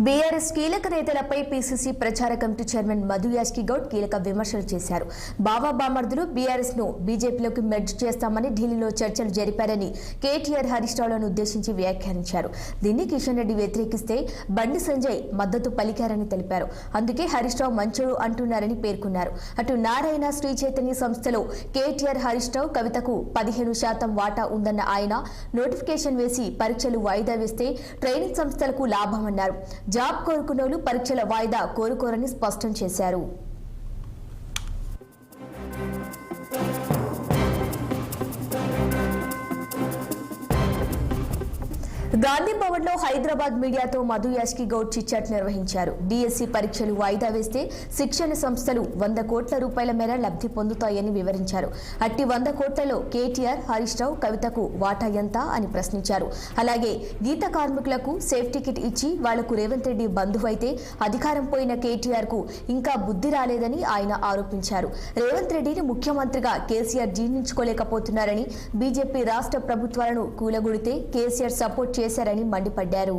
BRS కీలక నేతలపై PCC ప్రచార కమిటీ చైర్మన్ మధు యాష్కి గౌడ్ కీలక విమర్శలు చేశారు. బావా బామర్దులు బీఆర్ఎస్ ను బీజేపీలోకి మెర్జ్ చేస్తామని ఢిల్లీలో చర్చలు జరిపారని కేటీఆర్ హరీష్ రావులను ఉద్దేశించి వ్యాఖ్యానించారు. దీన్ని కిషన్ రెడ్డి వ్యతిరేకిస్తే బండి సంజయ్ మద్దతు పలికారని తెలిపారు. అందుకే హరీష్ రావు మంచోడు అంటున్నారని పేర్కొన్నారు. అటు నారాయణ శ్రీ చైతన్య సంస్థలో కేటీఆర్ హరీష్ రావు కవితకు 15% వాటా ఉందన్న ఆయన నోటిఫికేషన్ వేసి పరీక్షలు వాయిదా వేస్తే ట్రైనింగ్ సంస్థలకు లాభమన్నారు. జాబ్ కోరుకున్నోళ్లు పరీక్షల వాయిదా కోరుకోరని స్పష్టం చేశారు. గాంధీ భవన్ లో హైదరాబాద్ మీడియాతో మధు యాష్కి గౌడ్ చిట్చాట్ నిర్వహించారు. డిఎస్సి పరీక్షలు వాయిదా వేస్తే శిక్షణ సంస్థలు 100 కోట్ల రూపాయల మేర లబ్ధి పొందుతాయని వివరించారు. అట్టి 100 కోట్లలో కేటీఆర్ హరీష్ రావు కవితకు వాటా ఎంత అని ప్రశ్నించారు. అలాగే గీత కార్మికులకు సేఫ్టీ కిట్ ఇచ్చి వాళ్లకు రేవంత్ రెడ్డి బంధువైతే అధికారం పోయిన కేటీఆర్ కు ఇంకా బుద్ధి రాలేదని ఆయన ఆరోపించారు. రేవంత్ రెడ్డిని ముఖ్యమంత్రిగా కేసీఆర్ జీర్ణించుకోలేకపోతున్నారని, బీజేపీ రాష్ట్ర ప్రభుత్వాలను కూలగొడితే కేసీఆర్ సపోర్ట్ చేశారని మండిపడ్డారు.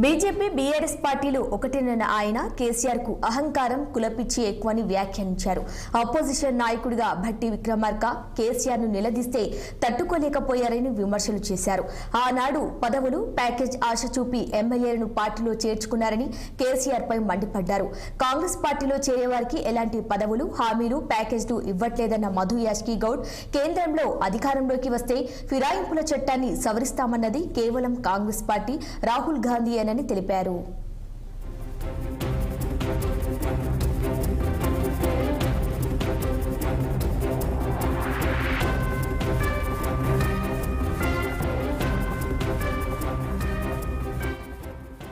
బీజేపీ బీఆర్ఎస్ పార్టీలు ఒకటేనన్న ఆయన కేసీఆర్ కు అహంకారం కులపిచ్చి ఎక్కువని వ్యాఖ్యానించారు. అపోజిషన్ నాయకుడిగా భట్టి విక్రమార్క కేసీఆర్ ను నిలదీస్తే తట్టుకోలేకపోయారని విమర్శలు చేశారు. ఆనాడు పదవులు ప్యాకేజ్ ఆశ చూపి ఎమ్మెల్యేలను పార్టీలో చేర్చుకున్నారని కేసీఆర్ పై మండిపడ్డారు. కాంగ్రెస్ పార్టీలో చేరేవారికి ఎలాంటి పదవులు, హామీలు, ప్యాకేజ్లు ఇవ్వట్లేదన్న మధు యాష్కి గౌడ్ కేంద్రంలో అధికారంలోకి వస్తే ఫిరాయింపుల చట్టాన్ని సవరిస్తామన్నది కేవలం కాంగ్రెస్ పార్టీ, రాహుల్ గాంధీ అని తెలిపారు.